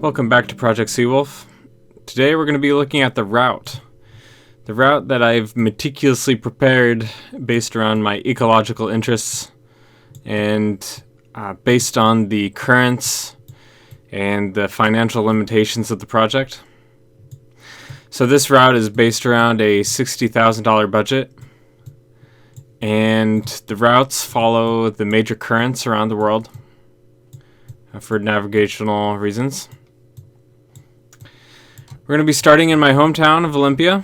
Welcome back to Project Seawolf. Today we're going to be looking at the route. The route that I've meticulously prepared based around my ecological interests and based on the currents and the financial limitations of the project. So this route is based around a $60,000 budget, and the routes follow the major currents around the world for navigational reasons. We're going to be starting in my hometown of Olympia.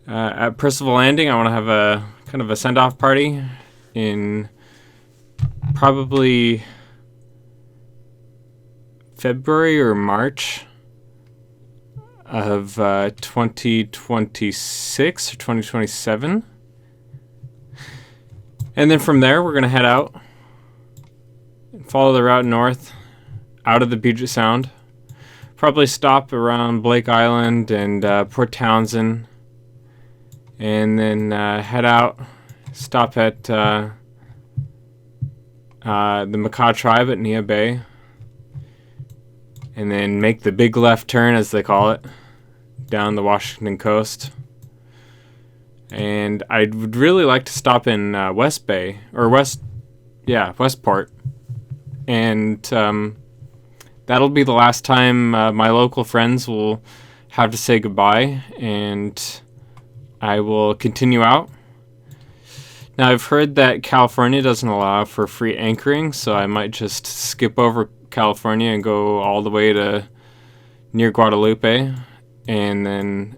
At Percival Landing, I want to have a kind of a send-off party in probably February or March of 2026 or 2027. And then from there, we're going to head out and follow the route north out of the Puget Sound. Probably stop around Blake Island and Port Townsend, and then head out, stop at the Makah tribe at Nia Bay, and then make the big left turn, as they call it, down the Washington coast. And I would really like to stop in West Bay, or Westport, and that'll be the last time my local friends will have to say goodbye, and I will continue out. Now, I've heard that California doesn't allow for free anchoring, so I might just skip over California and go all the way to near Guadalupe, and then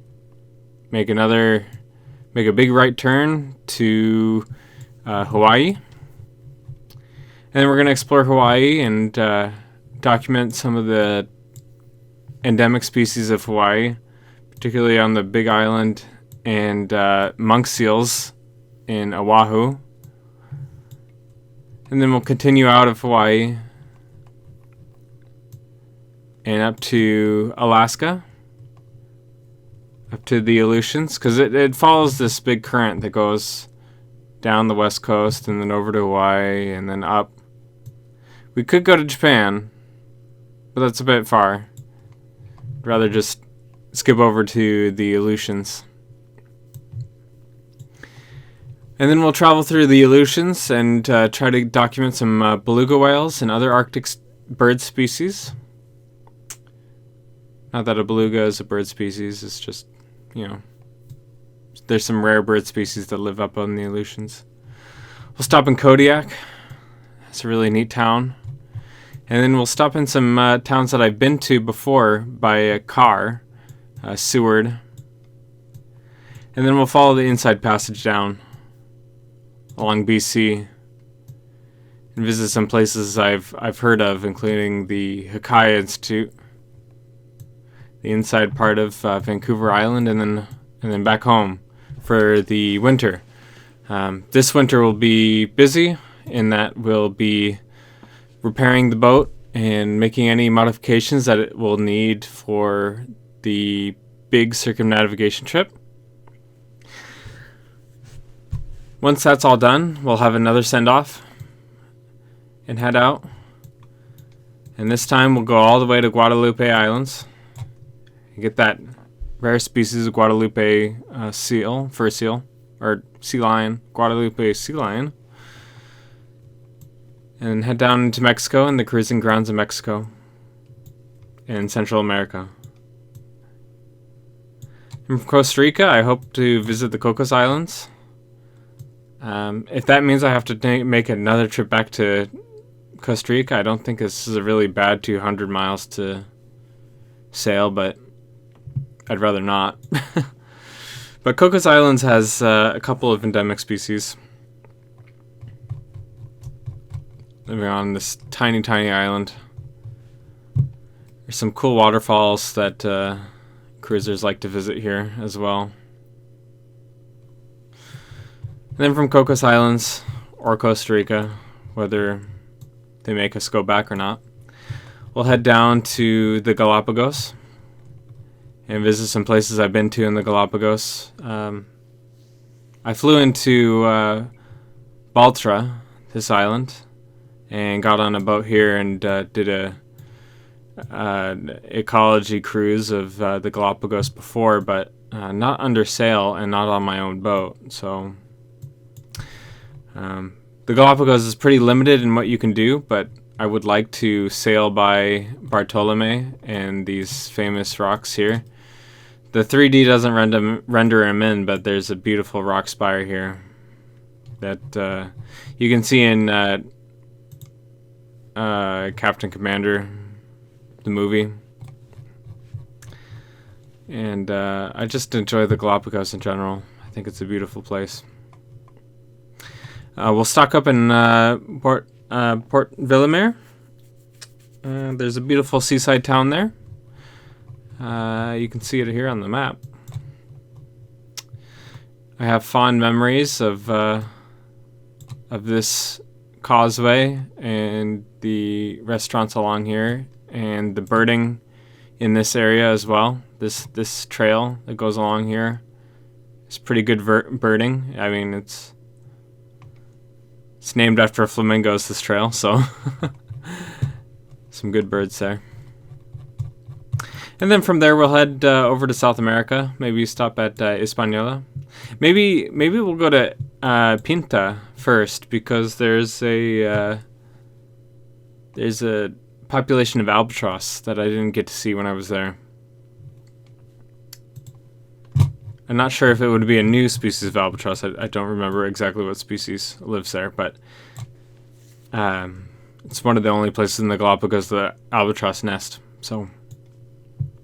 make a big right turn to Hawaii. And then we're going to explore Hawaii and document some of the endemic species of Hawaii, particularly on the Big Island, and monk seals in Oahu. And then we'll continue out of Hawaii and up to Alaska, up to the Aleutians, because it follows this big current that goes down the west coast and then over to Hawaii and then up. We could go to Japan, but that's a bit far. I'd rather just skip over to the Aleutians. And then we'll travel through the Aleutians and try to document some beluga whales and other Arctic bird species. Not that a beluga is a bird species, it's just, there's some rare bird species that live up on the Aleutians. We'll stop in Kodiak. It's a really neat town. And then we'll stop in some towns that I've been to before by a car, Seward. And then we'll follow the Inside Passage down along BC and visit some places I've heard of, including the Hakaya Institute, the inside part of Vancouver Island, and then back home for the winter. This winter will be busy in that we'll be repairing the boat and making any modifications that it will need for the big circumnavigation trip. Once that's all done, we'll have another send-off and head out. And this time we'll go all the way to Guadalupe Islands and get that rare species of Guadalupe fur seal, or sea lion, Guadalupe sea lion. And head down into Mexico and the cruising grounds of Mexico and Central America. And from Costa Rica, I hope to visit the Cocos Islands. If that means I have to make another trip back to Costa Rica, I don't think this is a really bad 200 miles to sail, but I'd rather not. But Cocos Islands has a couple of endemic species living on this tiny, tiny island. There's some cool waterfalls that cruisers like to visit here as well. And then from Cocos Islands or Costa Rica, whether they make us go back or not, we'll head down to the Galapagos and visit some places I've been to in the Galapagos. I flew into Baltra, this island, and got on a boat here and did a ecology cruise of the Galapagos before, but not under sail and not on my own boat. So the Galapagos is pretty limited in what you can do, but I would like to sail by Bartolome and these famous rocks here. The 3D doesn't render them in, but there's a beautiful rock spire here that you can see in Captain Commander, the movie. And I just enjoy the Galapagos in general. I think it's a beautiful place. We'll stock up in Port Villemere. There's a beautiful seaside town there. You can see it here on the map. I have fond memories of this causeway and the restaurants along here and the birding in this area as well. This trail that goes along here is pretty good birding. I mean, it's named after flamingos, this trail, so some good birds there. And then from there we'll head over to South America. Maybe stop at Hispaniola. Maybe we'll go to Pinta first, because there's a population of albatross that I didn't get to see when I was there. I'm not sure if it would be a new species of albatross. I don't remember exactly what species lives there, but it's one of the only places in the Galapagos that albatross nest, so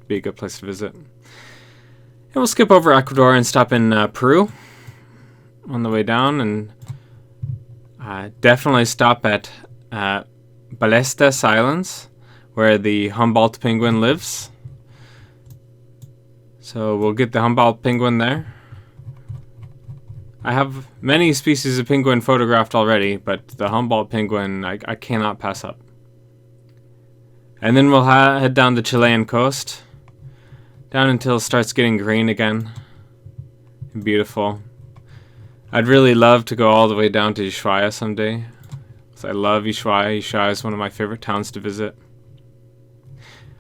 be a good place to visit. And we'll skip over Ecuador and stop in Peru on the way down, and definitely stop at Ballestas Islands, where the Humboldt penguin lives. So we'll get the Humboldt penguin there. I have many species of penguin photographed already, but the Humboldt penguin I cannot pass up. And then we'll head down the Chilean coast, down until it starts getting green again. Beautiful. I'd really love to go all the way down to Ushuaia someday, because I love Ushuaia. Ushuaia is one of my favorite towns to visit.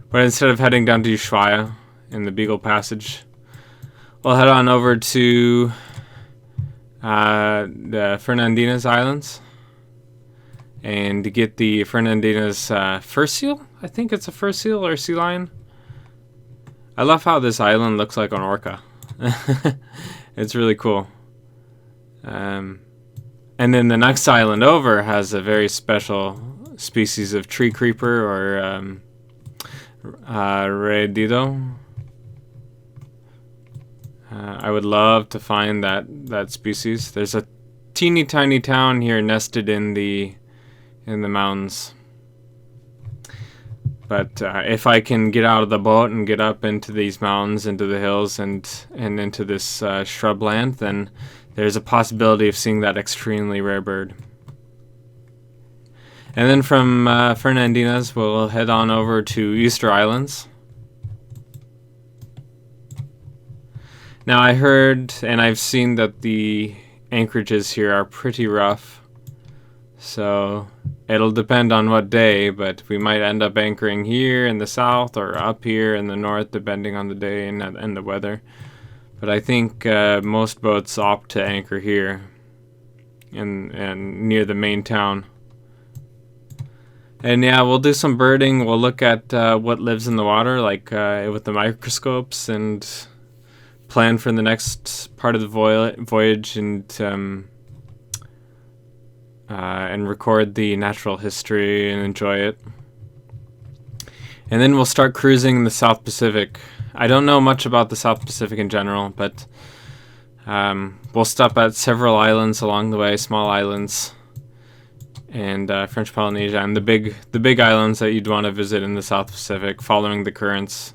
But instead of heading down to Ushuaia in the Beagle Passage, we'll head on over to the Fernandina's Islands and to get the Fernandina's fur seal. I think it's a fur seal or sea lion. I love how this island looks like an orca. It's really cool. And then the next island over has a very special species of tree creeper, or redido. I would love to find that species. There's a teeny tiny town here nested in the mountains. But if I can get out of the boat and get up into these mountains, into the hills, and into this shrubland, then there's a possibility of seeing that extremely rare bird. And then from Fernandina's, we'll head on over to Easter Islands. Now I heard and I've seen that the anchorages here are pretty rough. So it'll depend on what day, but we might end up anchoring here in the south or up here in the north, depending on the day and the weather. But I think most boats opt to anchor here and near the main town. And yeah, we'll do some birding. We'll look at what lives in the water, like with the microscopes, and plan for the next part of the voyage, and record the natural history and enjoy it. And then we'll start cruising in the South Pacific. I don't know much about the South Pacific in general, but we'll stop at several islands along the way, small islands, and French Polynesia, and the big islands that you'd want to visit in the South Pacific, following the currents.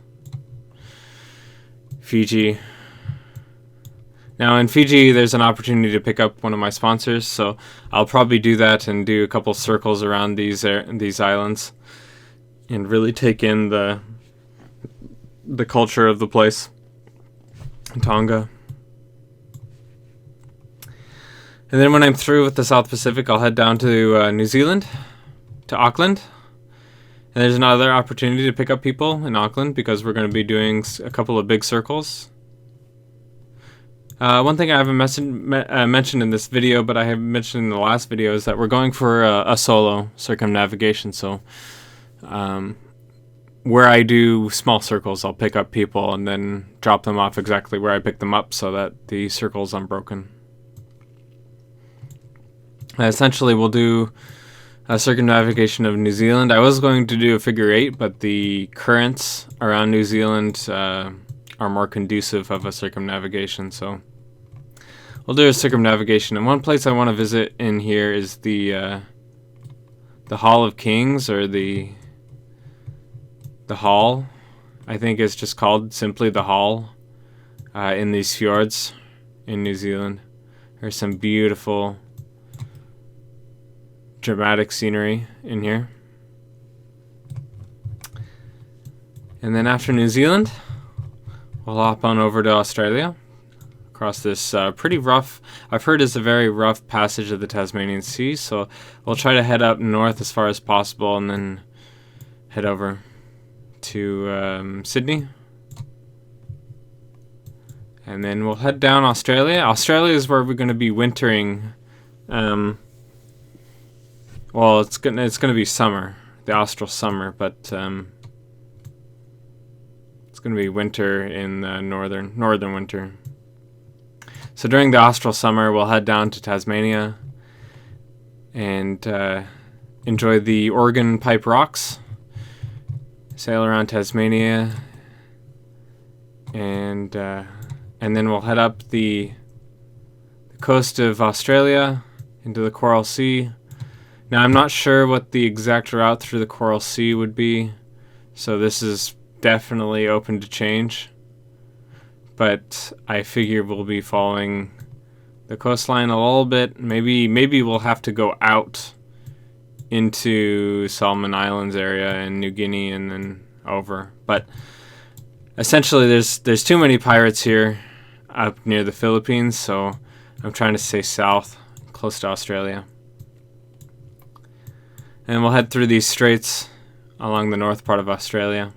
Fiji. Now in Fiji, there's an opportunity to pick up one of my sponsors, so I'll probably do that and do a couple circles around these islands, and really take in the culture of the place, Tonga. And then when I'm through with the South Pacific, I'll head down to New Zealand, to Auckland, And there's another opportunity to pick up people in Auckland because we're going to be doing a couple of big circles. One thing I haven't mentioned in this video, but I have mentioned in the last video, is that we're going for a solo circumnavigation. So where I do small circles, I'll pick up people and then drop them off exactly where I picked them up so that the circle's unbroken. Essentially, we'll do a circumnavigation of New Zealand. I was going to do a figure 8, but the currents around New Zealand are more conducive of a circumnavigation, so we'll do a circumnavigation. And one place I want to visit in here is the Hall of Kings, or the Hall. I think it's just called simply the Hall in these fjords in New Zealand. There's some beautiful dramatic scenery in here. And then after New Zealand, we'll hop on over to Australia, across this pretty rough, I've heard it's a very rough passage of the Tasmanian Sea, so we'll try to head up north as far as possible and then head over to Sydney. And then we'll head down Australia. Australia is where we're going to be wintering. Well, it's gonna be summer, the austral summer, but it's gonna be winter in the northern winter. So during the austral summer, we'll head down to Tasmania and enjoy the Organ Pipe Rocks, sail around Tasmania, and then we'll head up the coast of Australia into the Coral Sea. Now, I'm not sure what the exact route through the Coral Sea would be, so this is definitely open to change. But I figure we'll be following the coastline a little bit. Maybe we'll have to go out into Solomon Islands area and New Guinea and then over. But essentially, there's too many pirates here up near the Philippines, so I'm trying to stay south, close to Australia. And we'll head through these straits along the north part of Australia.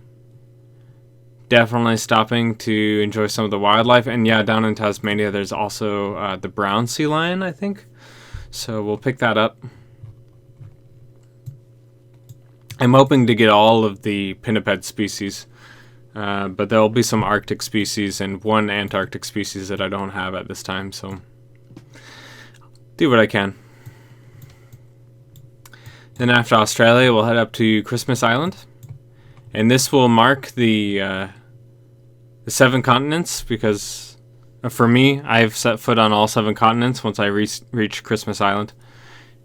Definitely stopping to enjoy some of the wildlife. And yeah, down in Tasmania, there's also the brown sea lion, I think. So we'll pick that up. I'm hoping to get all of the pinniped species. But there will be some Arctic species and one Antarctic species that I don't have at this time. So do what I can. Then after Australia, we'll head up to Christmas Island, and this will mark the 7 continents, because for me, I've set foot on all 7 continents once I reach Christmas Island.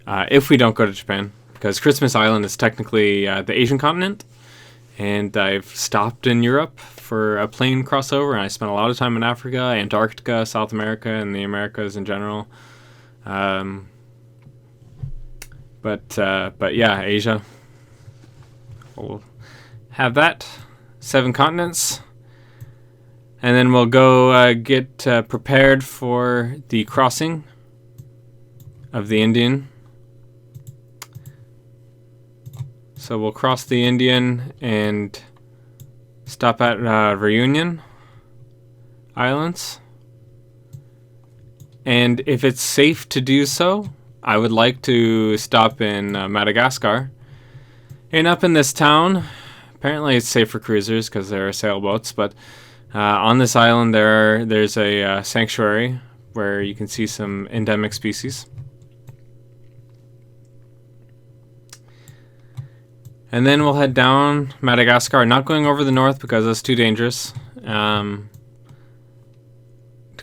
If we don't go to Japan, because Christmas Island is technically the Asian continent, and I've stopped in Europe for a plane crossover, and I spent a lot of time in Africa, Antarctica, South America, and the Americas in general. But yeah, Asia. We'll have that. 7 continents. And then we'll go get prepared for the crossing of the Indian. So we'll cross the Indian and stop at Reunion Islands. And if it's safe to do so, I would like to stop in Madagascar. And up in this town, apparently it's safe for cruisers because there are sailboats, but on this island there's a sanctuary where you can see some endemic species. And then we'll head down Madagascar, not going over the north because it's too dangerous to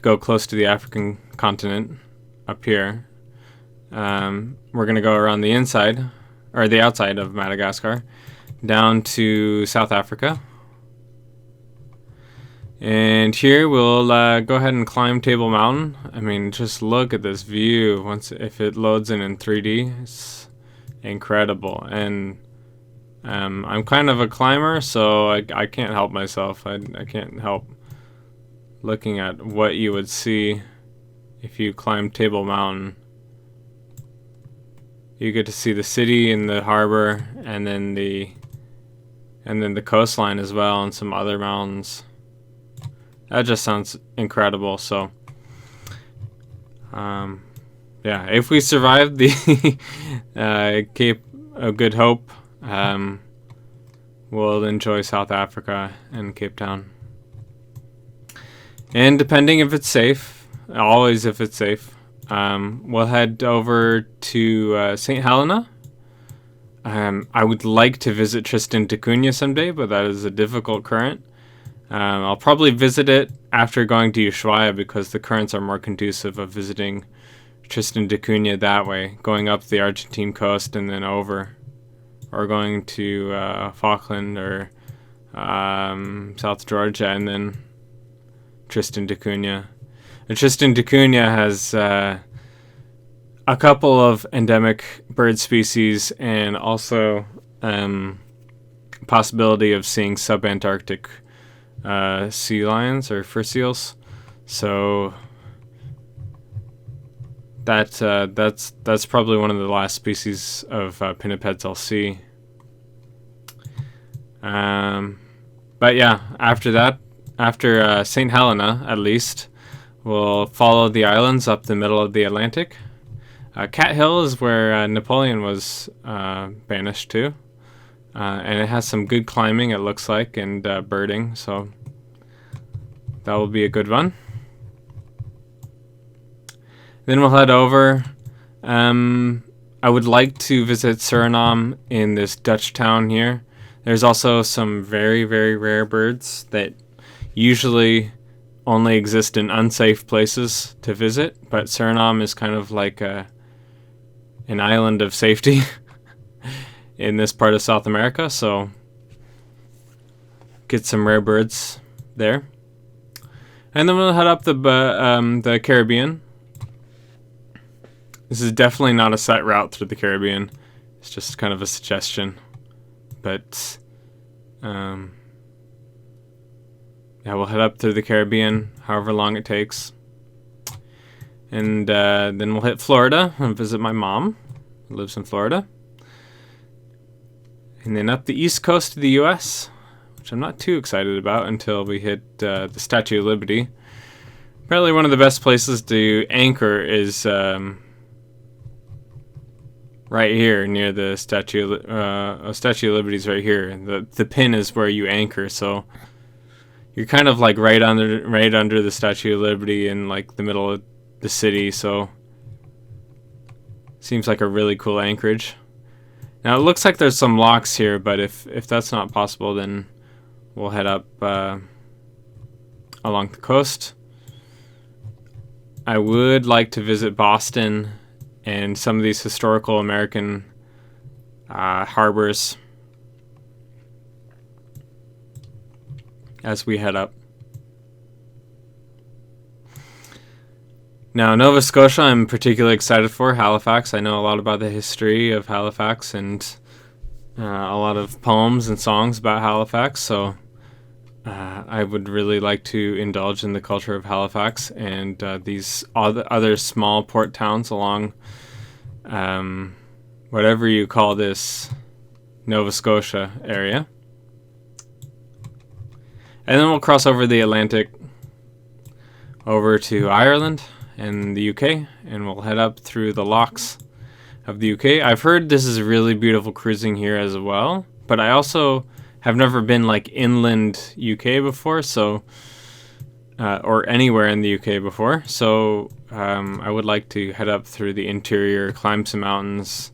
go close to the African continent up here. We're going to go around the inside, or the outside of Madagascar, down to South Africa. And here we'll go ahead and climb Table Mountain. I mean, just look at this view. If it loads in 3D, it's incredible. And I'm kind of a climber, so I can't help myself. I can't help looking at what you would see if you climb Table Mountain. You get to see the city and the harbor, and then the and then the coastline as well, and some other mountains. That just sounds incredible. So, yeah, if we survive the Cape of Good Hope, we'll enjoy South Africa and Cape Town. And depending if it's safe, always if it's safe, we'll head over to St. Helena. I would like to visit Tristan da Cunha someday, but that is a difficult current. I'll probably visit it after going to Ushuaia because the currents are more conducive of visiting Tristan da Cunha that way, going up the Argentine coast and then over, or going to Falkland or South Georgia and then Tristan da Cunha. And Tristan da Cunha has a couple of endemic bird species and also possibility of seeing subantarctic sea lions or fur seals. So that's probably one of the last species of pinnipeds I'll see. But yeah, after that, after St. Helena at least, we'll follow the islands up the middle of the Atlantic. Cat Hill is where Napoleon was banished to, and it has some good climbing, it looks like, and birding, so that will be a good one. Then we'll head over. I would like to visit Suriname in this Dutch town here. There's also some very, very rare birds that usually only exist in unsafe places to visit, but Suriname is kind of like an island of safety in this part of South America, so get some rare birds there. And then we'll head up the Caribbean. This is definitely not a set route through the Caribbean. It's just kind of a suggestion. But yeah, we'll head up through the Caribbean, however long it takes. And then we'll hit Florida and visit my mom, who lives in Florida. And then up the east coast of the U.S., which I'm not too excited about until we hit the Statue of Liberty. Apparently one of the best places to anchor is right here near the Statue of Liberty's right here. The pin is where you anchor, so you're kind of like right under the Statue of Liberty in like the middle of the city, so seems like a really cool anchorage. Now it looks like there's some locks here, but if that's not possible, then we'll head up along the coast. I would like to visit Boston and some of these historical American harbors as we head up. Now, Nova Scotia, I'm particularly excited for. Halifax, I know a lot about the history of Halifax and a lot of poems and songs about Halifax, so I would really like to indulge in the culture of Halifax and these other small port towns along whatever you call this Nova Scotia area. And then we'll cross over the Atlantic over to Ireland and the UK, and we'll head up through the locks of the UK. I've heard this is really beautiful cruising here as well, but I also have never been like inland UK before, so or anywhere in the UK before, so I would like to head up through the interior, climb some mountains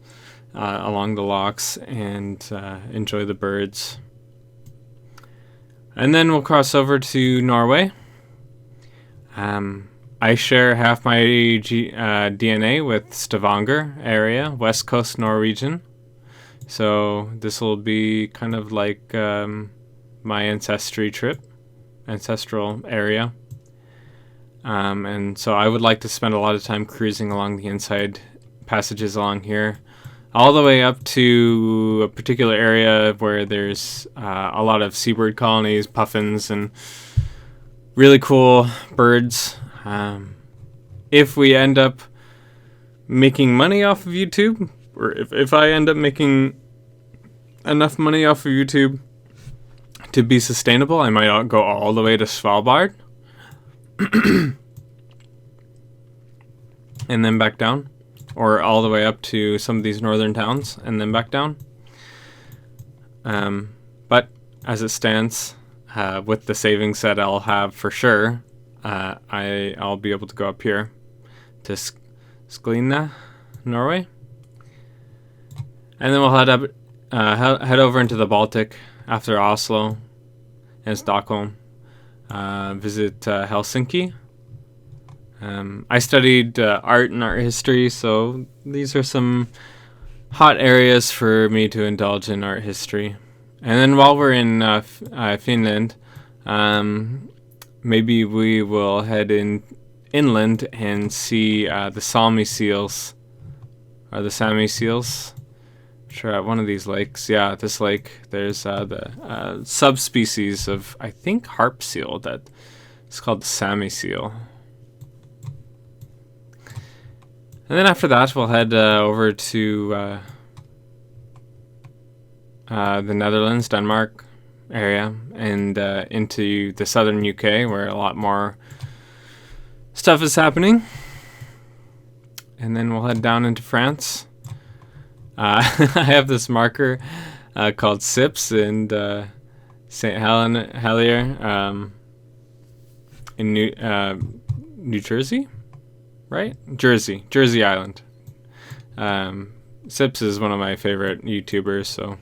along the locks, and enjoy the birds. And then we'll cross over to Norway. I share half my DNA with Stavanger area, West Coast Norwegian. So this will be kind of like my ancestral area. And so I would like to spend a lot of time cruising along the inside passages along here, all the way up to a particular area where there's a lot of seabird colonies, puffins, and really cool birds. If we end up making money off of YouTube, or if I end up making enough money off of YouTube to be sustainable, I might go all the way to Svalbard and then back down, or all the way up to some of these northern towns and then back down. But as it stands, with the savings that I'll have for sure, I'll be able to go up here to Sklinda, Norway, and then we'll head over into the Baltic after Oslo and Stockholm. Visit Helsinki. I studied art and art history, so these are some hot areas for me to indulge in art history. And then while we're in Finland, maybe we will head inland and see the Salmi seals, or the Sami seals. Sure, at one of these lakes. Yeah, this lake, there's the subspecies of, I think, harp seal that is called the Sami seal. And then after that, we'll head over to the Netherlands, Denmark area, and into the southern UK, where a lot more stuff is happening. And then we'll head down into France. I have this marker called Sips in St. Helier in New Jersey, right? Jersey Island. Sips is one of my favorite YouTubers, so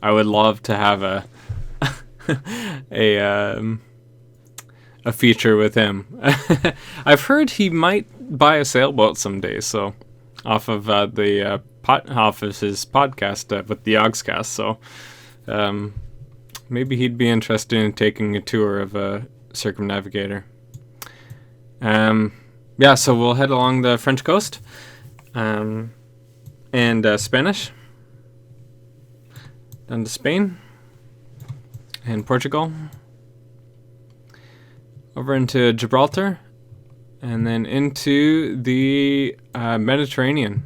I would love to have a feature with him. I've heard he might buy a sailboat someday, so off of his podcast with the Yogscast. So maybe he'd be interested in taking a tour of a circumnavigator. Yeah, so we'll head along the French coast and Spanish down to Spain and Portugal, over into Gibraltar, and then into the Mediterranean.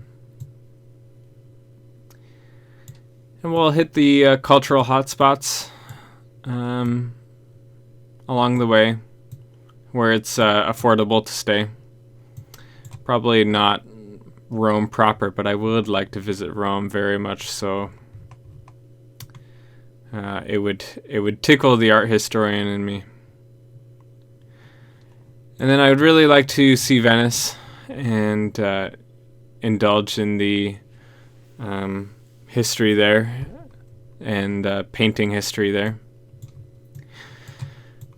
And we'll hit the cultural hotspots along the way where it's affordable to stay. Probably not Rome proper, but I would like to visit Rome very much so. It would tickle the art historian in me. And then I would really like to see Venice and indulge in the history there and painting history there.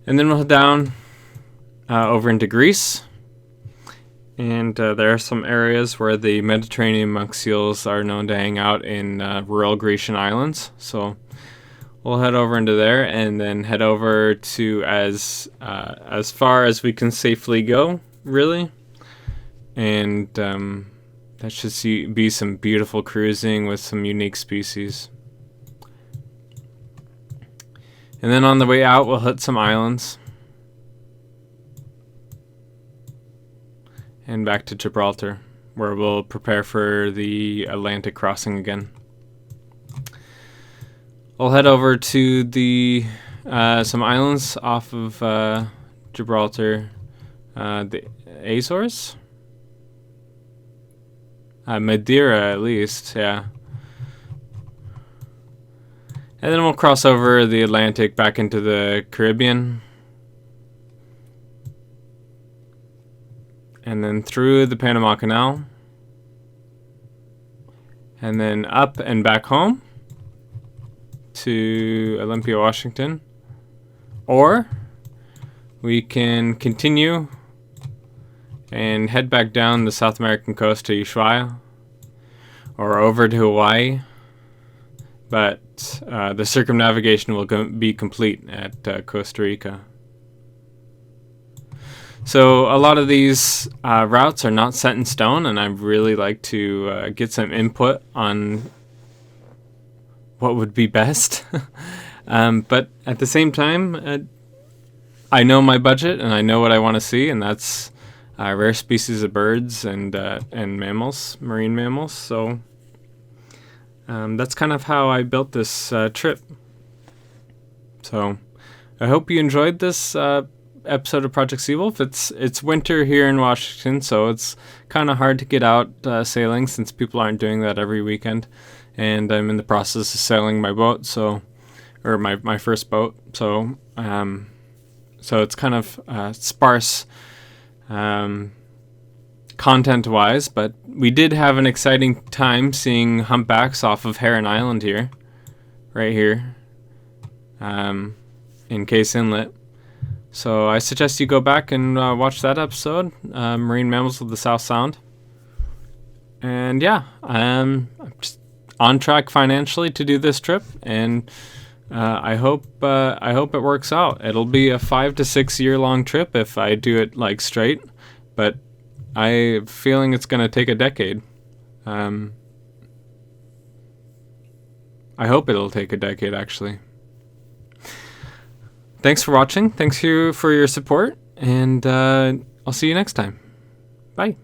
And then we'll head down over into Greece. And there are some areas where the Mediterranean monk seals are known to hang out in rural Grecian islands. So we'll head over into there and then head over to as far as we can safely go, really. And that should be some beautiful cruising with some unique species. And then on the way out, we'll hit some islands. And back to Gibraltar, where we'll prepare for the Atlantic crossing again. We'll head over to the some islands off of Gibraltar, the Azores, Madeira at least, yeah. And then we'll cross over the Atlantic back into the Caribbean, and then through the Panama Canal, and then up and back home to Olympia, Washington. Or we can continue and head back down the South American coast to Ushuaia or over to Hawaii. But the circumnavigation will be complete at Costa Rica. So a lot of these routes are not set in stone, and I'd really like to get some input on what would be best. But at the same time, I know my budget and I know what I want to see, and that's rare species of birds and mammals, marine mammals. So that's kind of how I built this trip. So I hope you enjoyed this episode of Project Seawolf. It's winter here in Washington, so it's kind of hard to get out sailing since people aren't doing that every weekend. And I'm in the process of sailing my boat, or my first boat. So it's kind of sparse content-wise, but we did have an exciting time seeing humpbacks off of Heron Island here, right here, in Case Inlet. So I suggest you go back and watch that episode, Marine Mammals of the South Sound. And yeah, I'm just on track financially to do this trip, and I hope it works out. It'll be a 5 to 6 year long trip if I do it like straight, but I'm feeling it's going to take a decade. I hope it'll take a decade, actually. Thanks for watching. Thanks for your support, and I'll see you next time. Bye.